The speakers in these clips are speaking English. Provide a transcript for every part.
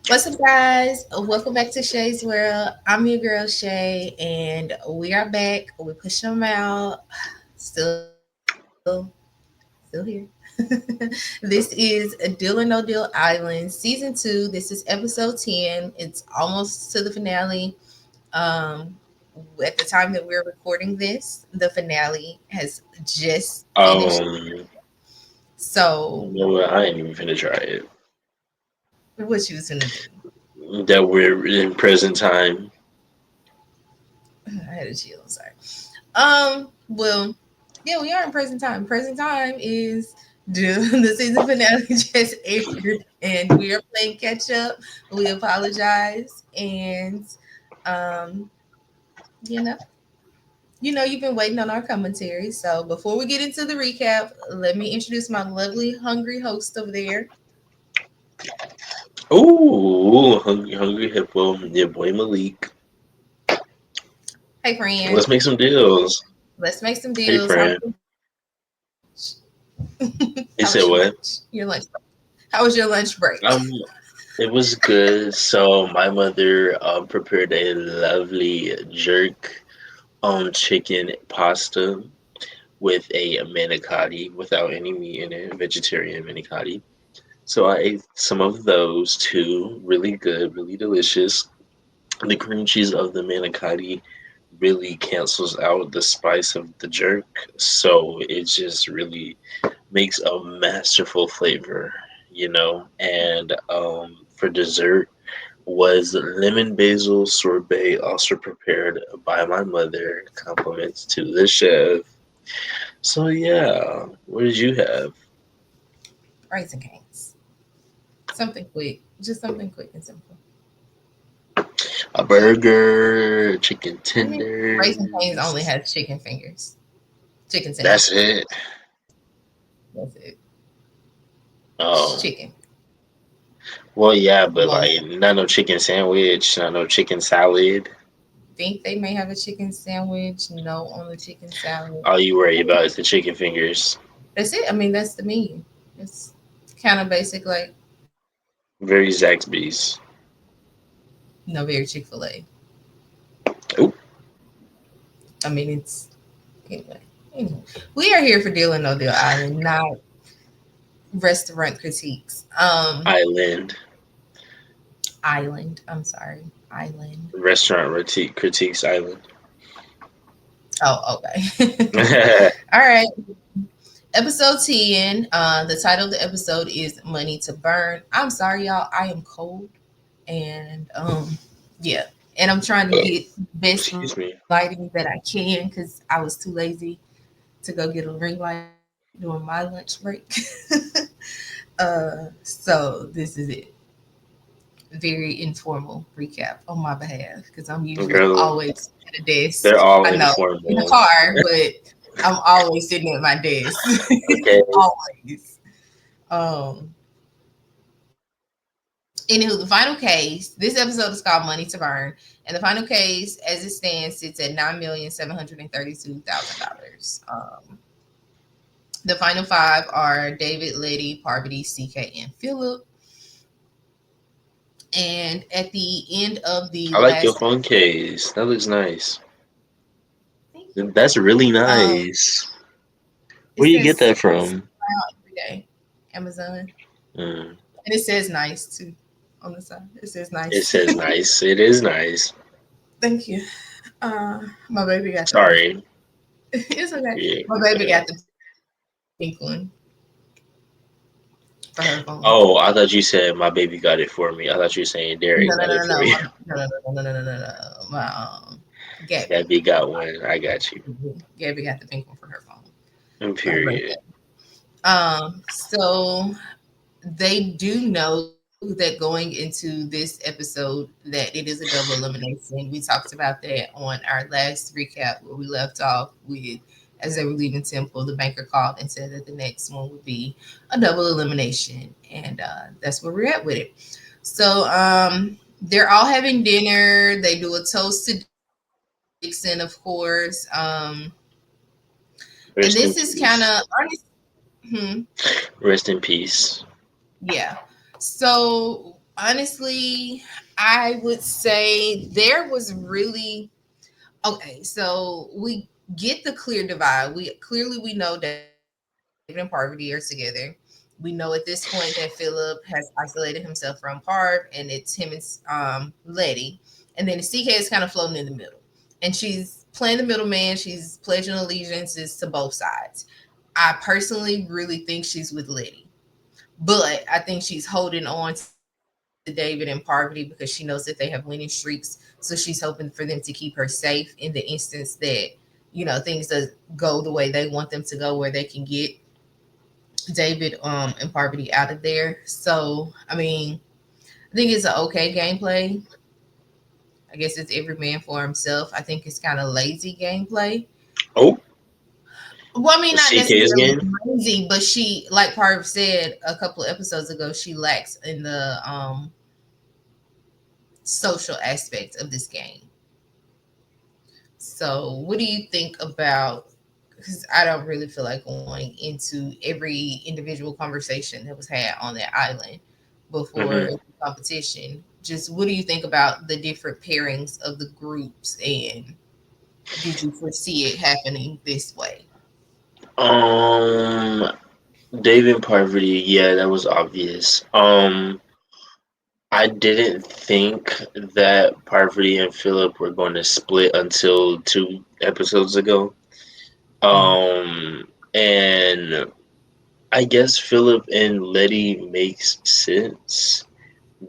What's up, guys? Welcome back to Shay's World. I'm your girl Shay, and we are back. We're pushing them out. Still here. This is Deal or No Deal Island, Season 2. This is episode 10. It's almost to the finale. Um, at the time that we're recording this, the finale has just finished. Um, So, you know what? I ain't even finna try it. what you was gonna do? That we're in present time. I had a chill. Sorry. Well, yeah, we are in present time. Present time is the season finale just aired, and we are playing catch up. We apologize, and um, you know, you've been waiting on our commentary. So before we get into the recap, let me introduce my lovely, hungry host over there. Ooh, hungry hippo. Your boy Malik. Hey, friend. Let's make some deals. Let's make some Hey, deals. How was friend. your You how said was your what? lunch? Your lunch. How was your lunch break? Um, it was good. So my mother prepared a lovely jerk chicken pasta with a manicotti without any meat in it, vegetarian manicotti. So I ate some of those too. Really good, really delicious. The cream cheese of the manicotti really cancels out the spice of the jerk, so it just really makes a masterful flavor, you know. And for dessert was lemon basil sorbet, also prepared by my mother. Compliments to the chef. So yeah, what did you have? Rice and canes. Something quick. Just something quick and simple. A burger, chicken I mean, Raising Cane's only tenders. has chicken fingers, chicken That's sandwiches. it. That's it. It's Oh. chicken. Well, yeah, but Well, like not no chicken sandwich, not no chicken salad. think they may have a chicken sandwich. No on the chicken salad. All you worry about is the chicken fingers. That's it. I mean, that's the menu. It's kind of basic, like Very Zaxby's. no, very Chick Fil A. Oh, I mean, it's anyway. Anyway, we are here for Deal or No Deal Island, not restaurant critiques. Island Island. I'm sorry, Island. restaurant critiques Island. Oh, okay. All right. Episode 10. The title of the episode is Money to Burn. I'm sorry, y'all. I am cold. And yeah. And I'm trying to get best Excuse me. lighting that I can because I was too lazy to go get a ring light during my lunch break. So this is it. Very informal recap on my behalf because I'm usually Girl, always at a desk. they're all I know in the informal. car, but I'm always sitting at my desk. Okay. Always. Um, Anywho, the final case. This episode is called "Money to Burn," and the final case, as it stands, sits at $9,732,000. The final five are David, Letty, Parvati, CK, and Philip. And at the end of the I like your last, phone case. That looks nice. thank you. That's really Um, nice. it Where you get says that "Price from? every day," Amazon, Mm, and it says "nice" too on the side. It says it "nice." says nice. It is nice. Thank you. My baby got the pink one. Sorry. It's okay. Yeah. My baby got the pink one for her phone. Oh, I thought you said my baby got it for me. I thought you were saying No, no, Derek no, got it no, for you. no, no, no, no, no, no, no, no, no. My Gabby, Gabby got one. I got you. Gabby got the pink one for her phone for her birthday. Period. So they do know that going into this episode that it is a double elimination. We talked about that on our last recap where we left off with as they were leaving Temple, the banker called and said that the next one would be a double elimination, and that's where we're at with it. So they're all having dinner. They do a toast to Dixon, of course. And this is Rest in kind of peace. Hmm. Rest in peace. Yeah. So honestly, I would say there was really okay. So we get the clear divide. We know David and Parvati are together. We know at this point that Philip has isolated himself from Parv, and it's him and Letty, and then the CK is kind of floating in the middle, and she's playing the middleman. She's pledging allegiances to both sides. I personally really think she's with Letty, but I think she's holding on to David and Parvati because she knows that they have winning streaks. So she's hoping for them to keep her safe in the instance that, things that go the way they want them to go, where they can get David and Parvati out of there. So I mean, I think it's an okay gameplay. I guess it's every man for himself. I think it's kind of lazy gameplay. Oh, Well, I mean, not CK's necessarily game. lazy, but she, like Parv said a couple of episodes ago, she lacks in the social aspect of this game. So, what do you think about? Because I don't really feel like going into every individual conversation that was had on that island before Hmm. the competition. Just what do you think about the different pairings of the groups, and did you foresee it happening this way? Um, David and Parvati, yeah, that was obvious. I didn't think that Parvati and Philip were going to split until 2 episodes ago. And I guess Philip and Letty makes sense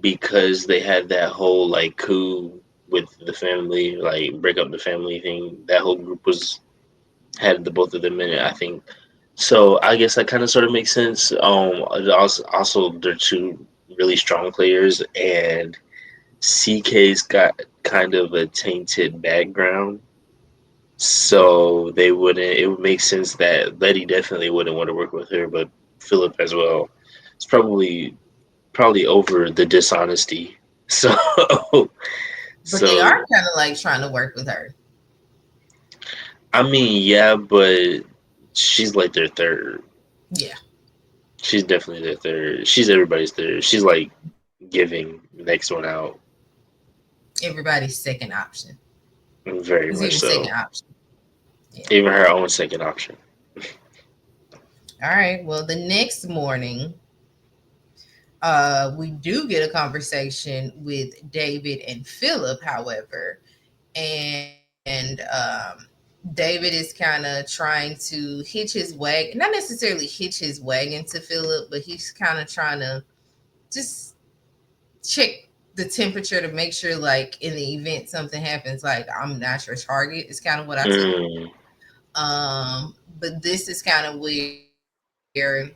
because they had that whole like coup with the family, like break up the family thing. That whole group was had the both of them in it, I think. So I guess that kind of sort of makes sense. Also they're two really strong players, and CK's got kind of a tainted background, so they wouldn't. It would make sense that Letty definitely wouldn't want to work with her, but Philip as well. It's probably over the dishonesty. So But they are so kind of like trying to work with her. I mean, yeah, but she's like their third. Yeah, She's definitely their third. She's everybody's third. She's like giving next one out, everybody's second option. very It's much even second so. option. Yeah. Even her own second option. All right. Well, the next morning, we do get a conversation with David and Philip, however, and David is kind of trying to hitch his wagon, not necessarily hitch his wagon to Philip, but he's kind of trying to just check the temperature to make sure, like, in the event something happens, like, I'm not your target, is kind of what I took. Mm, But this is kind of where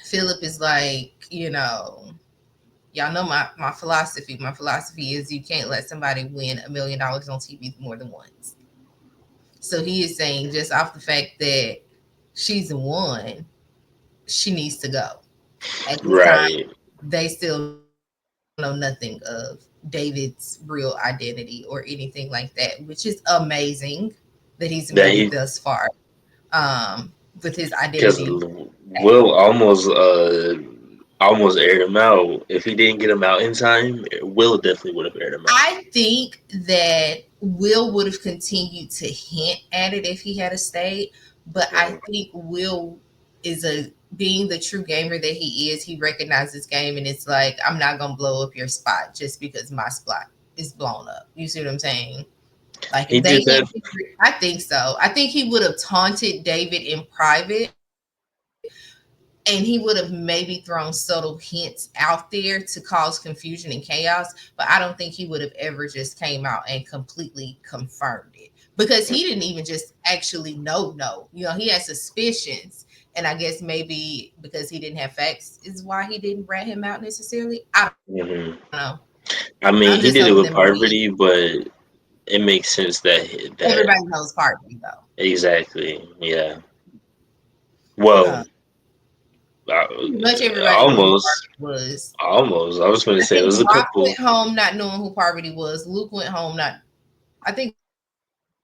Philip is like, y'all know my philosophy. My philosophy is you can't let somebody win $1 million on TV more than once. So he is saying, just off the fact that she's won, she needs to go. At this time, right. they still know nothing of David's real identity or anything like that, which is amazing that he's made it thus That far. he With his identity. because Will almost aired him out. If he didn't get him out in time, Will definitely would have aired him out. I think that Will would have continued to hint at it if he had stayed, but I Mhm. think Will is a being the true gamer that he is. He recognizes game, and it's like, I'm not gonna blow up your spot just because my spot is blown up. You see what I'm saying? Like, He if they did had that. figured, I think so. I think he would have taunted David in private, and he would have maybe thrown subtle hints out there to cause confusion and chaos. But I don't think he would have ever just came out and completely confirmed it, because he didn't even just actually know. He had suspicions, and I guess maybe because he didn't have facts is why he didn't rat him out necessarily. I don't know. Hmm. I'm just I helping mean, them he did it believe. with Parvati, but it makes sense that Everybody knows Parvati though. exactly. Yeah. Well, Uh, uh, Pretty much everybody knew who almost, Parvati was. almost. I was going to I say it think was a Rock couple. went home not knowing who Parvati was. Luke went home not. I think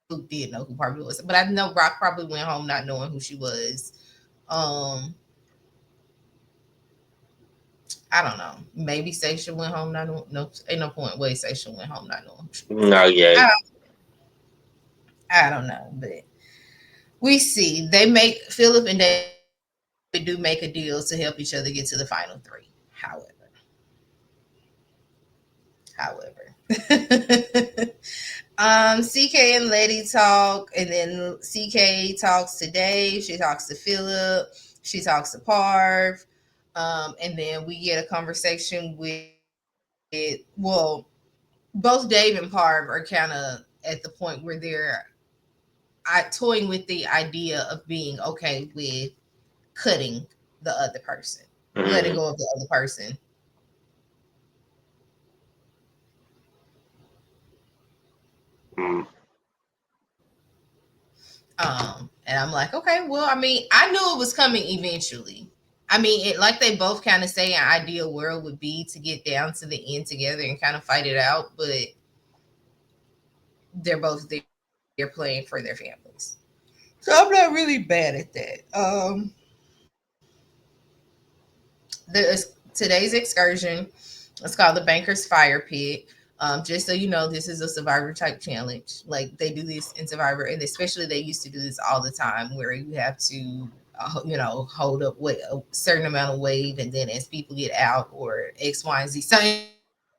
Luke did know who Parvati was, but I know Rock probably went home not knowing who she was. Um, I don't know. Maybe Sasha went home not knowing. No, ain't no point. Way Sasha went home not knowing who she was Not dating. yet. I don't know, but we see they make Philip and David do make a deal to help each other get to the final three. However, CK and Letty talk, and then CK talks to Dave. She talks to Philip. She talks to Parv. And then we get a conversation with, both Dave and Parv are kind of at the point where they're toying with the idea of being okay with cutting the other person, letting Mm-hmm. go of the other person. Mm-hmm. And I'm like, okay, well, I mean, I knew it was coming eventually. I mean, like they both kind of say an ideal world would be to get down to the end together and kind of fight it out, but they're both there playing for their families. So I'm not really bad at that. Today's excursion, it's called the Banker's Fire Pit. Just so you know, this is a Survivor type challenge. Like they do this in Survivor, and especially they used to do this all the time, where you have to, hold up weight, a certain amount of weight, and then as people get out or X, Y, and Z, so in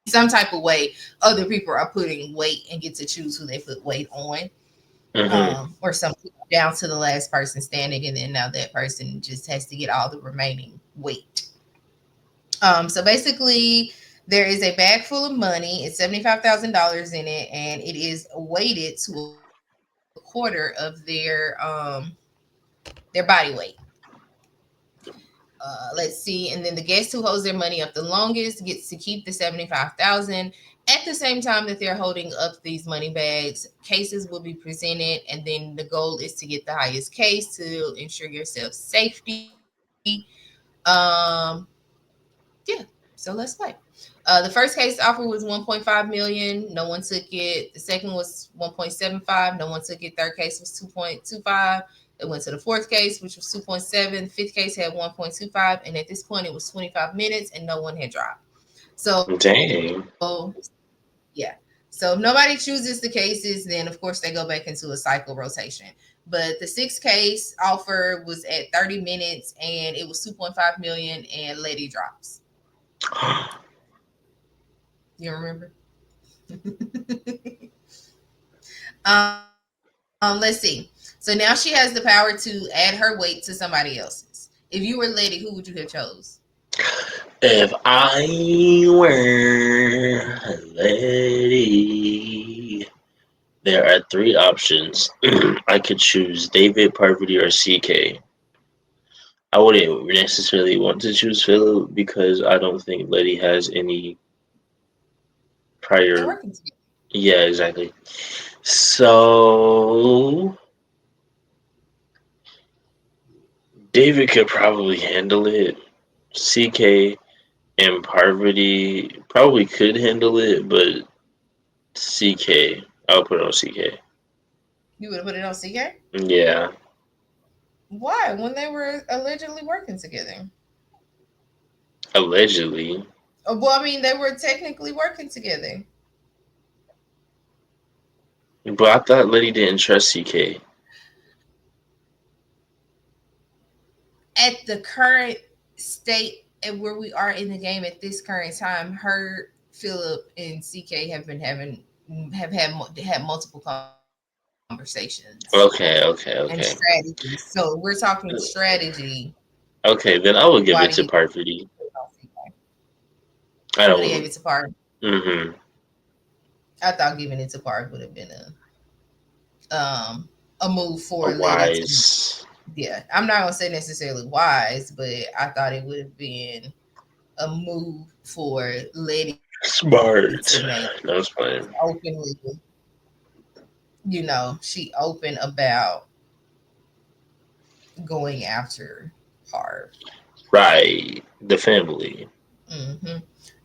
some type of way, other people are putting weight and get to choose who they put weight on. Mm-hmm. Or some people down to the last person standing, and then now that person just has to get all the remaining weight. So basically, there is a bag full of money. It's $75,000 in it, and it is weighted to a quarter of their body weight. Let's see, and then the guest who holds their money up the longest gets to keep the 75,000. At the same time that they're holding up these money bags, cases will be presented, and then the goal is to get the highest case to ensure yourself safety. Um, yeah, so let's play. The first case offer was 1.5 million. No one took it. The second was 1.75. No one took it. Third case was 2.25. It went to the fourth case, which was 2.7. The fifth case had 1.25. And at this point, it was 25 minutes and no one had dropped. So, Dang. yeah. So if nobody chooses the cases, then of course they go back into a cycle rotation. But the sixth case offer was at 30 minutes and it was 2.5 million and Lady drops. You remember? Let's see. So now she has the power to add her weight to somebody else's. If you were Letty, who would you have chose? If I were Lady, there are three options. I could choose David, Parvati, or CK. I wouldn't necessarily want to choose Philip because I don't think Letty has any They're prior. working together. Yeah, exactly. So David could probably handle it. CK and Parvati probably could handle it, but CK, I'll put it on CK. You would have put it on CK? Yeah, Why? When they were allegedly working together. allegedly. Well, I mean, they were technically working together. But I thought Letty didn't trust CK. At the current state and where we are in the game at this current time, her, Philip, and CK have had multiple conversations Okay, and okay, okay. strategies. So we're talking strategy. Okay, then I Why will do give you it to Parvati. put it on CK? I You would have gave don't. it to Parv. Mm-hmm. I thought giving it to Parv would have been a move A for Letty to, wise, yeah. I'm not gonna say necessarily wise, but I thought it would have been a move for Letty to make smart. That was fine. openly, she open about going after Parv. Right, the family. Mm-hmm.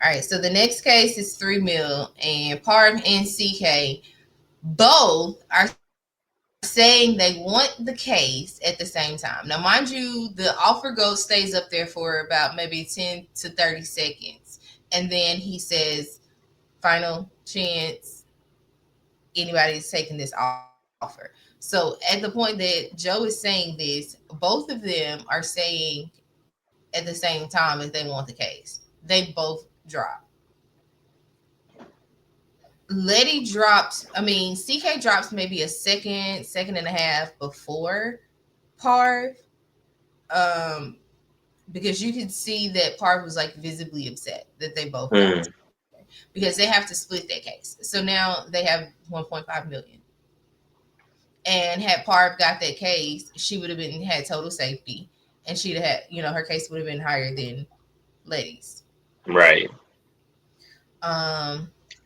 All right, so the next case is 3 mil, and Parv and CK both are supposed to saying they want the case at the same time. Now, mind you, the offer goes stays up there for about maybe 10 to 30 seconds. And then he says, final chance, anybody's taking this offer. So at the point that Joe is saying this, both of them are saying at the same time that they want the case. They both drop. Letty drops, I mean, CK drops maybe a second, second and a half before Parv. Um, because you could see that Parv was like visibly upset that they both got Mm, it because they have to split that case. So now they have 1.5 million. And had Parv got that case, she would have been had total safety, and she'd have had, her case would have been higher than Letty's. right.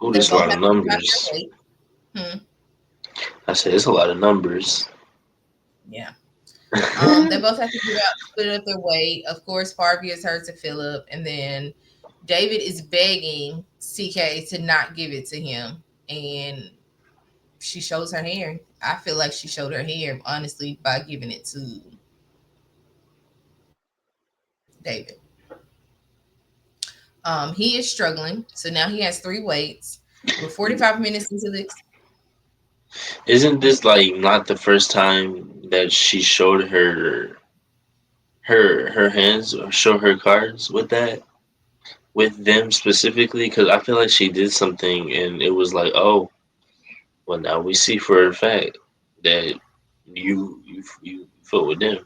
Oh, They there's a both lot have of to give out numbers. their weight. Hmm. I said it's a lot of numbers. Yeah. They both have to give out split up their weight. Of course, Parv gives her to Philip, and then David is begging CK to not give it to him, and she shows her hair. I feel like she showed her hair honestly by giving it to David. He is struggling, so now he has three weights. We're 45 minutes into this. Isn't this like not the first time that she showed her hands or show her cards with that with them specifically? Because I feel like she did something and it was like, oh, well now we see for a fact that you fought with them.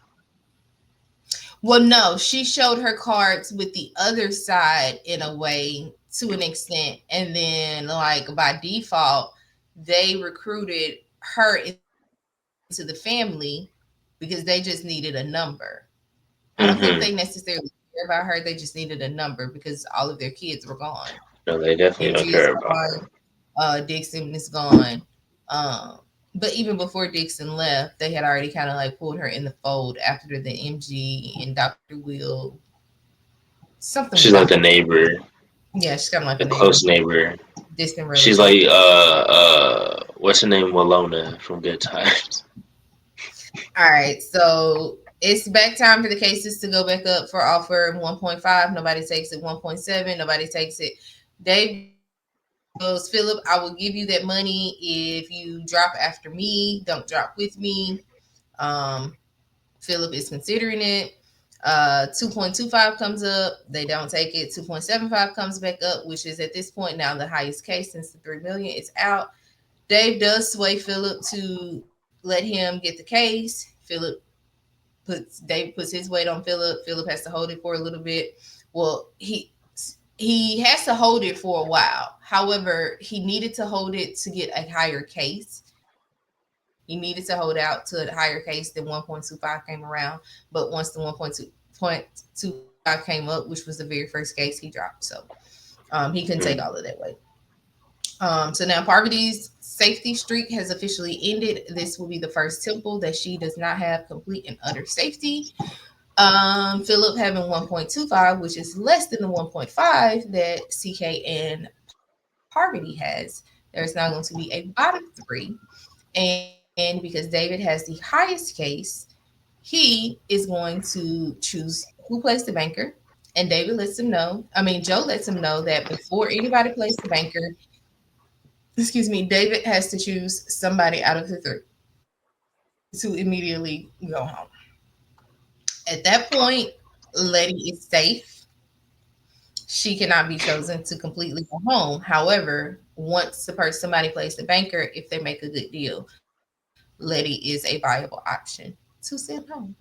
Well, no, she showed her cards with the other side in a way to an extent, and then like by default, they recruited her into the family because they just needed a number. I don't think they Mm-hmm. necessarily care about her. They just needed a number because all of their kids were gone. No, they definitely MG don't is care about gone. her. Dixon is gone. But even before Dixon left, they had already kind of like pulled her in the fold after the MG and Dr. Will, something with She's like Dr. the Will. neighbor, Yeah, she's kind of like a a neighbor, close neighbor. distant She's relative. like what's her name? Walona from Good Times. All right, so it's back time for the cases to go back up for offer 1.5. Nobody takes it. 1.7. Nobody takes it. Dave goes, Philip, I will give you that money if you drop after me. Don't drop with me. Um, Philip is considering it. 2.25 comes up. They don't take it. 2.75 comes back up, which is at this point now the highest case since the 3 million is out. Dave does sway Philip to let him get the case. Philip puts his weight on Philip. Philip has to hold it for a little bit. Well, he has to hold it for a while. However, he needed to hold it to get a higher case. He needed to hold out to a higher case than 1.25 came around. But once the 1.25 came up, which was the very first case, he dropped. So he couldn't take all of that weight. So now Parvati's safety streak has officially ended. This will be the first temple that she does not have complete and utter safety. Philip having 1.25, which is less than the 1.5 that CK and Parvati has. There's now going to be a bottom three. And because David has the highest case, he is going to choose who plays the banker. And David lets him know, I mean, Joe lets him know that before anybody plays the banker, excuse me, David has to choose somebody out of the three to immediately go home. At that point, Letty is safe. She cannot be chosen to completely go home. However, once somebody plays the banker, if they make a good deal, Letty is a viable option to send home.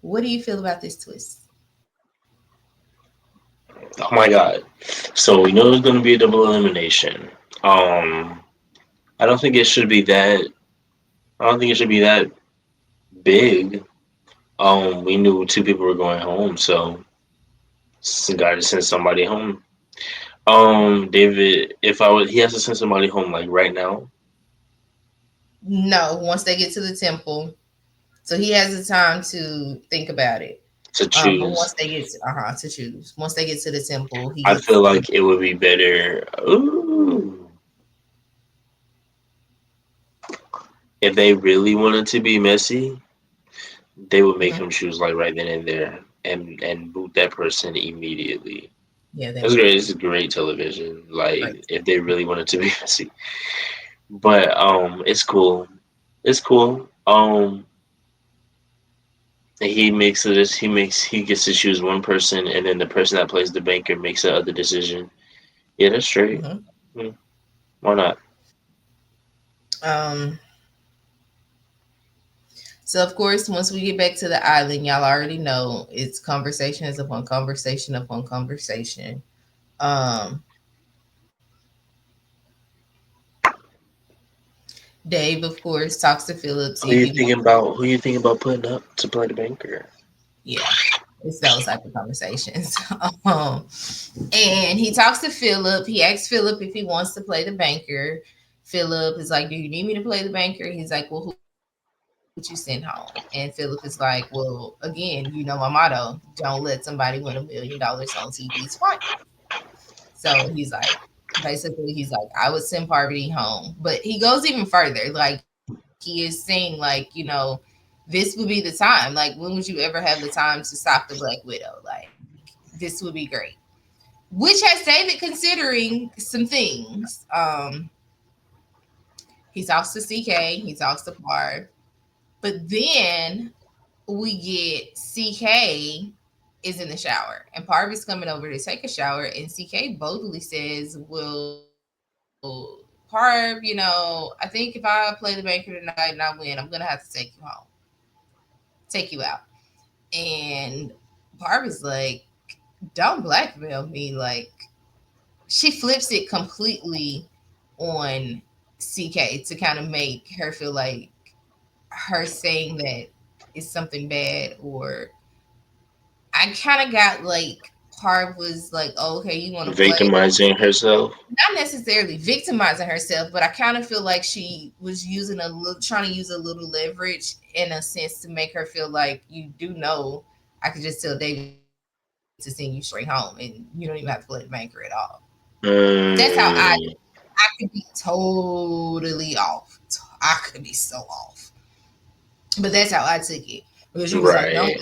What do you feel about this twist? Oh my god. So we know it's gonna be a double elimination. Um I don't think it should be that I don't think it should be that big. We knew two people were going home, so gotta send somebody home. David, if I was he has to send somebody home like right now No, once they get to the temple, so he has the time to think about it. to But choose. once they get to choose, once they get to the temple, he I feel gets like it would be better. Ooh. If they really wanted to be messy, they would make Hmm. him choose like right then and there and boot that person immediately. Yeah, they That's would great. do. It's great television. Like Right. if they really wanted to be messy, but it's cool. It's cool. He gets to choose one person, and then the person that plays the banker makes the other decision. Yeah, that's straight. Hmm. Hmm, why not? Um, so of course, once we get back to the island, y'all already know it's conversations upon conversation upon conversation. Um, Dave, of course, talks to Philip, see if he wants. Who you thinking about putting up to play the banker? Yeah, it's those type of conversations. um, and he talks to Philip. He asks Philip if he wants to play the banker. Philip is like, "Do you need me to play the banker?" He's like, "Well, who would you send home?" And Philip is like, "Well, again, you know my motto: don't let somebody win $1 million on TV twice." So he's like, basically, he's like, "I would send Parvati home," but he goes even further. Like he is saying, like, this would be the time. Like, when would you ever have the time to stop the Black Widow? Like, this would be great. Which has David considering some things. He talks to CK, he talks to Parv, but then we get CK is in the shower and Parv is coming over to take a shower, and CK boldly says, "Well, Parv, I think if I play the banker tonight and I win, I'm gonna have to take you home, take you out." And Parv is like, "Don't blackmail me." Like, she flips it completely on CK to kind of make her feel like her saying that is something bad. Or I kind of got like Parv was like, oh, "Okay, you want to play?" Victimizing herself. Not necessarily victimizing herself, but I kind of feel like she was using a little, trying to use a little leverage in a sense to make her feel like, "You do know I could just tell David to send you straight home, and you don't even have to play the banker at all." That's how Mm, I could be totally off. I could be so off. But that's how I took it. Because she was like, "Don't, right.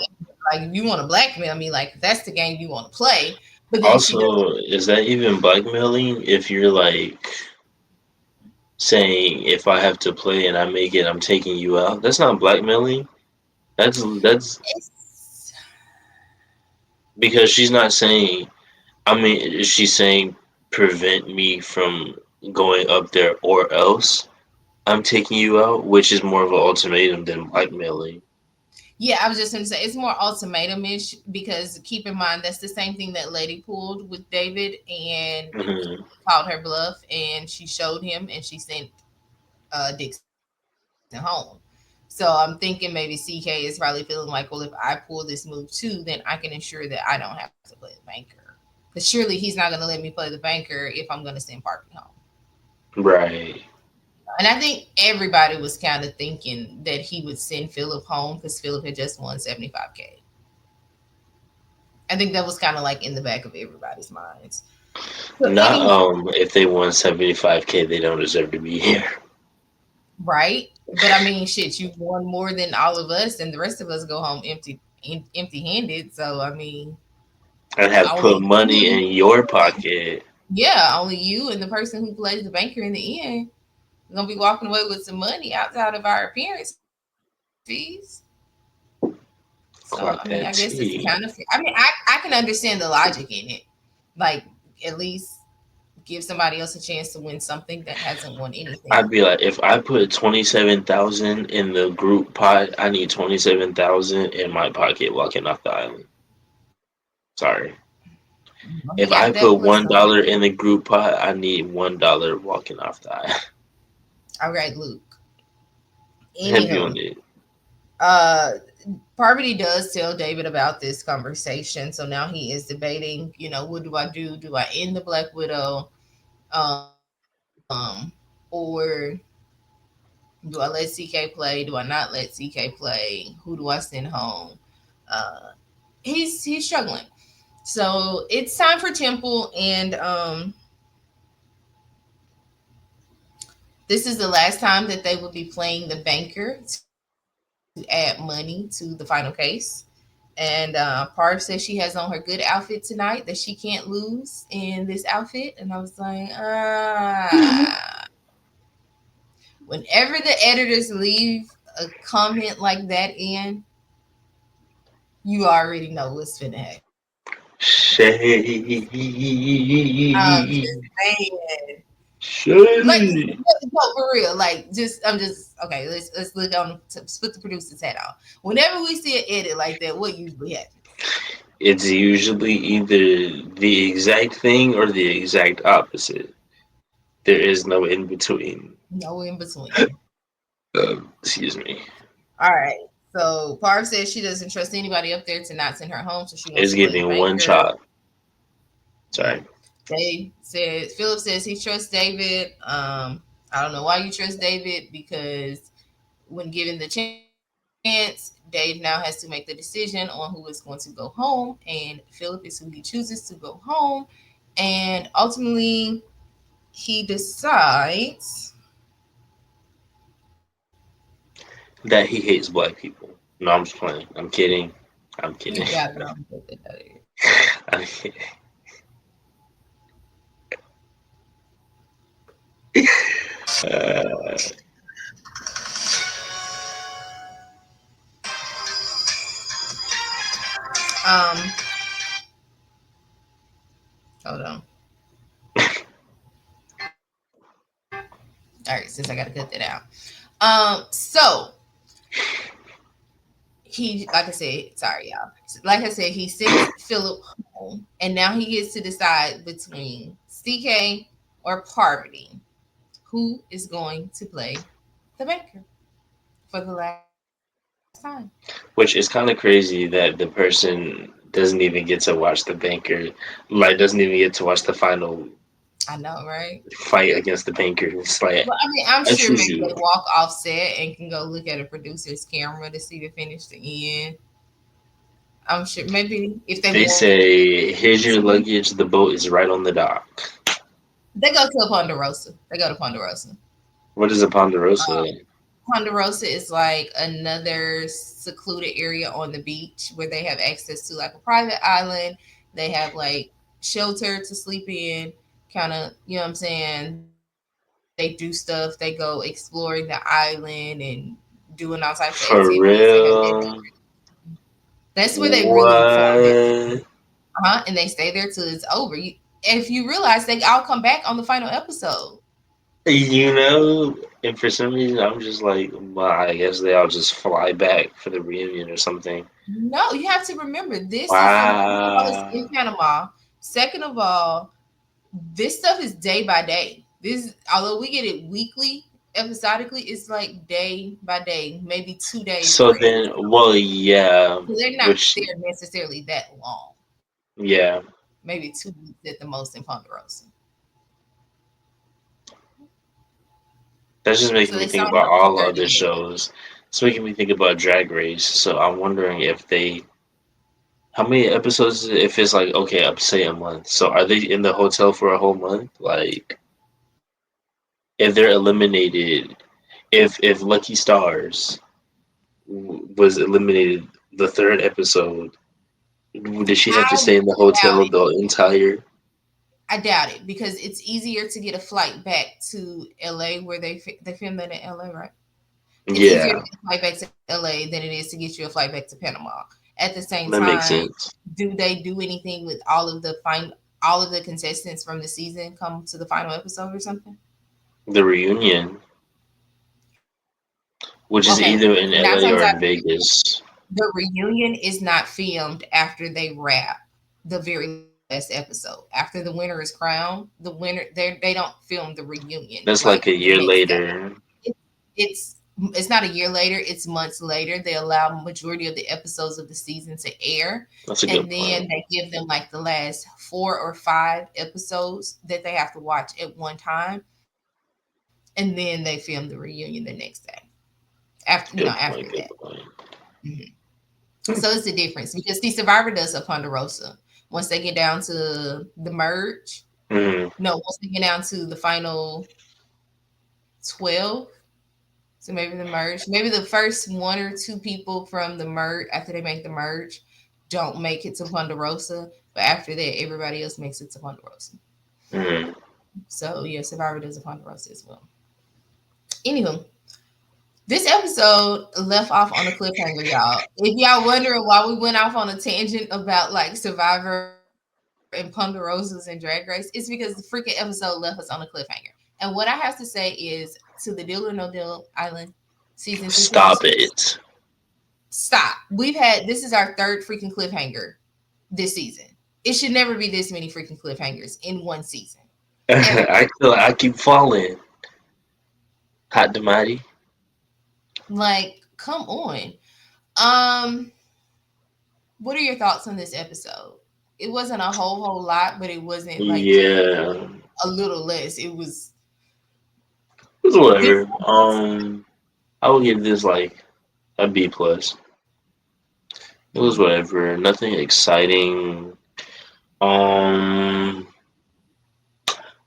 like, if you want to blackmail me, like, if that's the game you want to play." But then she does. Also, is that even blackmailing if you're like saying if I have to play and I make it, I'm taking you out? That's not blackmailing. That's It's, because she's not saying. I mean, she's saying prevent me from going up there, or else I'm taking you out, which is more of an ultimatum than blackmailing. yeah, I was just going to say it's more ultimatum-ish, because keep in mind that's the same thing that Lady pulled with David, and Hmm. called her bluff, and she showed him, and she sent Dixon home. So I'm thinking maybe CK is probably feeling like, well, if I pull this move too, then I can ensure that I don't have to play the banker. Because surely he's not going to let me play the banker if I'm going to send Parvati home. Right. And I think everybody was kind of thinking that he would send Philip home because Philip had just won 75K. I think that was kind of like in the back of everybody's minds. So Not any if they won 75K, they don't deserve to be here. right, but I mean, shit, you won more than all of us, and the rest of us go home empty-handed. So I mean, And have put only money you, in your pocket. yeah, only you and the person who plays the banker in the end are gonna be walking away with some money outside of our appearance fees. So I mean, I guess it's Clock kind that of. I mean, tea. I can understand the logic in it. Like, at least give somebody else a chance to win something that hasn't won anything. I'd be like, if I put 27,000 in the group pot, I need 27,000 in my pocket walking off the island. Sorry. Well, he If got I that put plus some. $1 in the group pot, I need $1 walking off the island. All right, Luke. Him doing Anywho, it. uh, Parvati does tell David about this conversation. So now he is debating, what do I do? Do I end the Black Widow? Or do I let CK play? Do I not let CK play? Who do I send home? Uh, he's struggling. So it's time for Temple, and This is the last time that they will be playing the banker to add money to the final case. And Parv says she has on her good outfit tonight, that she can't lose in this outfit. And I was like, whenever the editors leave a comment like that in, you already know what's finna happen. Shade. I'm just saying. Like, Shade. no, for real. Like, I'm just okay. Let's look on. Let's put the producer's hat on. Whenever we see an edit like that, what usually happens? It's usually either the exact thing or the exact opposite. There is no in between. No in between. Excuse me. All right. So Parv says she doesn't trust anybody up there to not send her home, so she wants It's to play the giving one banker. chop. Mm. Sorry. Dave says Philip says he trusts David. I don't know why you trust David because when given the chance, Dave now has to make the decision on who is going to go home, and Philip is who he chooses to go home, and ultimately he decides. That he hates black people. No, I'm just playing. I'm kidding. I'm You kidding. got it on. Put that out of here. I'm kidding. Uh, Um, hold on. All right, since I got to cut that out. So he, like I said, sorry y'all. Like I said, he sends Philip home, and now he gets to decide between CK or Parvati, who is going to play the banker for the last time. which is kind of crazy that the person doesn't even get to watch the banker, like doesn't even get to watch the final I know, right? fight against the banker. It's like Well, I mean, I'm I sure choose maybe you. they walk off set and can go look at a producer's camera to see the finish, the end. I'm sure maybe if they They want say, to, "Here's your luggage. The boat is right on the dock." they go to Ponderosa. They go to Ponderosa. What is a ponderosa? Um, Ponderosa is like another secluded area on the beach where they have access to like a private island. They have like shelter to sleep in, kind of, you know what I'm saying? They do stuff. They go exploring the island and doing all types of activities. They have For that. real? That's where they really form their What? and they stay there till it's over. If you realize they all come back on the final episode. You know, and for some reason, I'm just like, well, I guess they all just fly back for the reunion or something. No, you have to remember this is in first of all, it's in Wow. Panama. Second of all, this stuff is day by day. This although we get it weekly, episodically, it's like day by day, maybe 2 days So per then, episode. well, yeah, So they're not which, there necessarily that long. yeah, Maybe 2 weeks at the most in Ponderosa. that's just making So me they think signed about up for all 30 other days. shows. It's making me think about Drag Race. So I'm wondering if they, how many episodes, is it if it's like, okay, up say a month. So are they in the hotel for a whole month? Like, if they're eliminated, if Lucky Stars was eliminated the third episode, did she have to I stay in the doubt hotel it. the entire? I doubt it because it's easier to get a flight back to LA where they filmed that in LA, right? It's easier to Yeah, get a flight back to LA than it is to get you a flight back to Panama. At the same that makes time, sense. do they do anything with all of the contestants from the season come to the final episode or something? The reunion, which is Okay, either in 9 LA times or out in Vegas. the reunion is not filmed after they wrap the very last episode. After the winner is crowned, they don't film the reunion That's like like a the year next day. later. It's not a year later, it's months later. They allow majority of the episodes of the season to air, That's a good and then point. they give them like the last 4 or 5 episodes that they have to watch at one time, and then they film the reunion the next day after Good that. point. Good point. Mhm. So it's the difference because see, Survivor does a Ponderosa. Once they get down to the merge, Mm, no, once they get down to the final 12. So maybe the merge, maybe the first one or two people from the merge after they make the merge don't make it to Ponderosa, but after that, everybody else makes it to Ponderosa. Mm. So yeah, Survivor does a Ponderosa as well. Anywho, this episode left off on a cliffhanger, y'all. If y'all wondering why we went off on a tangent about like Survivor and Ponderosas and Drag Race, it's because the freaking episode left us on a cliffhanger. And what I have to say is to the Deal or No Deal Island season 256. Stop it. Stop. This is our third freaking cliffhanger this season. It should never be this many freaking cliffhangers in one season. Ever. I feel like I keep falling. Hot Damati. Like, come on. Um, what are your thoughts on this episode? It wasn't a whole lot, but it wasn't like Yeah. a little less. It was It's this. whatever. I will give this like a B plus. It was Mm-hmm, whatever. Nothing exciting. Um,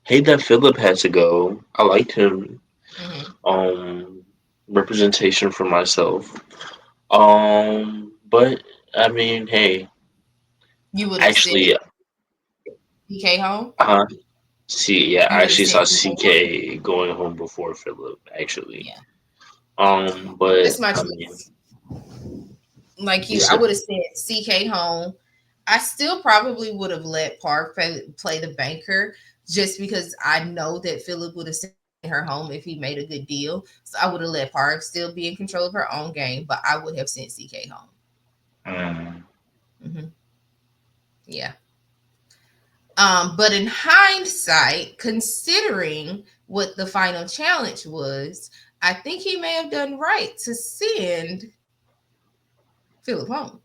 hate that Philip had to go. I liked him. mm-hmm. Um, representation for myself. But I mean, hey, You would have sent actually, DK home. uh, see, yeah, You I would have actually saw sent DK home. CK going home before Philip. Actually, Yeah, but that's my I mean, choice. Like you you, I said would have sent CK home. I still probably would have let Parv play the banker just because I know that Philip would have sent her home if he made a good deal. So I would have let Parv still be in control of her own game, but I would have sent CK home. mm, Hmm. Yeah. But in hindsight, considering what the final challenge was, I think he may have done right to send Philip home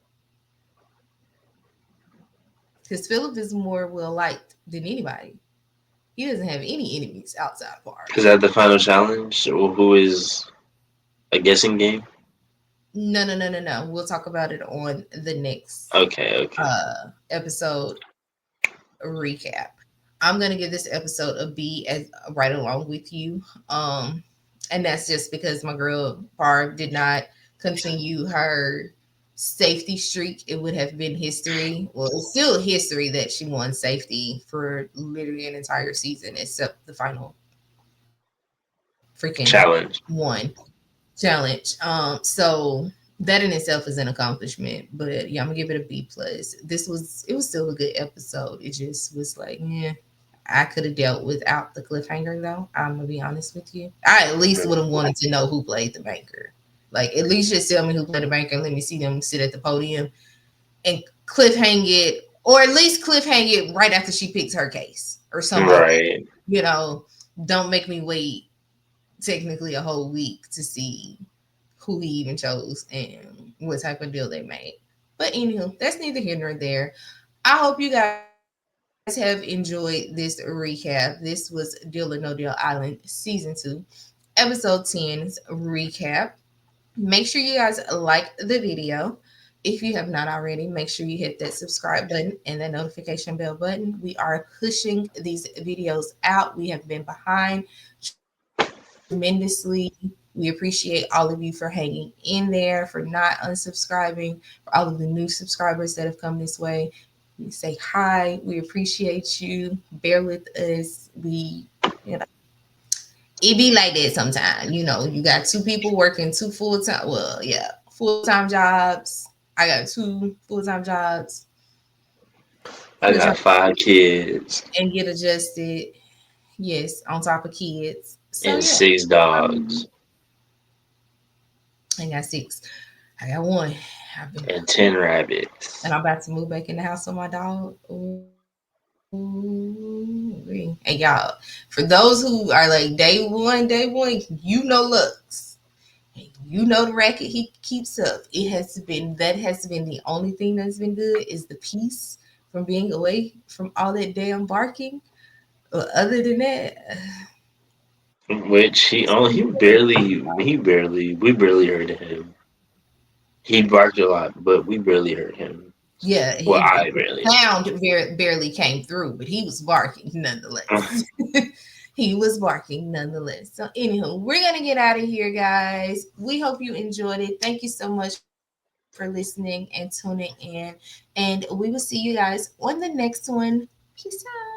because Philip is more well liked than anybody. He doesn't have any enemies outside of is Parv. that the final challenge? Or who is a guessing game? No, no, no, no, no. We'll talk about it on the next Okay, okay. episode recap. I'm gonna give this episode a B as right along with you. And that's just because my girl Barb did not continue her safety streak. It would have been history. Well, it's still history that she won safety for literally an entire season, except the final freaking Challenge. one challenge. So that in itself is an accomplishment. But yeah, I'm gonna give it a B plus. It was still a good episode. It just was like, yeah, I could have dealt without the cliffhanger though. I'm gonna be honest with you. I at least would have wanted to know who played the banker. Like at least just tell me who played the banker and let me see them sit at the podium and cliffhang it, or at least cliffhang it right after she picks her case or something like that. Right. You know, don't make me wait technically a whole week to see who he even chose and what type of deal they made. But anywho, that's neither here nor there. I hope you guys have enjoyed this recap. This was Deal or No Deal Island Season 2, Episode 10's recap. Make sure you guys like the video. If you have not already, make sure you hit that subscribe button and that notification bell button. We are pushing these videos out. We have been behind tremendously. We appreciate all of you for hanging in there, for not unsubscribing, for all of the new subscribers that have come this way. We say hi. We appreciate you. Bear with us. It be like that sometimes. You got two people working two full time. Well, yeah, full time jobs. I got two full time jobs. I Still trying got 5 kids and get adjusted. Yes, on top of kids. So and yeah, 6 dogs um, I got six. I got one. I've been and 10 rabbits. and I'm about to move back in the house with my dog. Ooh. And y'all, for those who are like day one, looks. You know the racket he keeps up. That has been the only thing that's been good is the peace from being away from all that damn barking. Other than that, Which we barely heard him. He barked a lot, but we barely heard him. yeah, Well, the I barely. sound barely came through, but he was barking nonetheless. He was barking nonetheless. So, anywho, we're going to get out of here, guys. We hope you enjoyed it. Thank you so much for listening and tuning in. And we will see you guys on the next one. Peace out.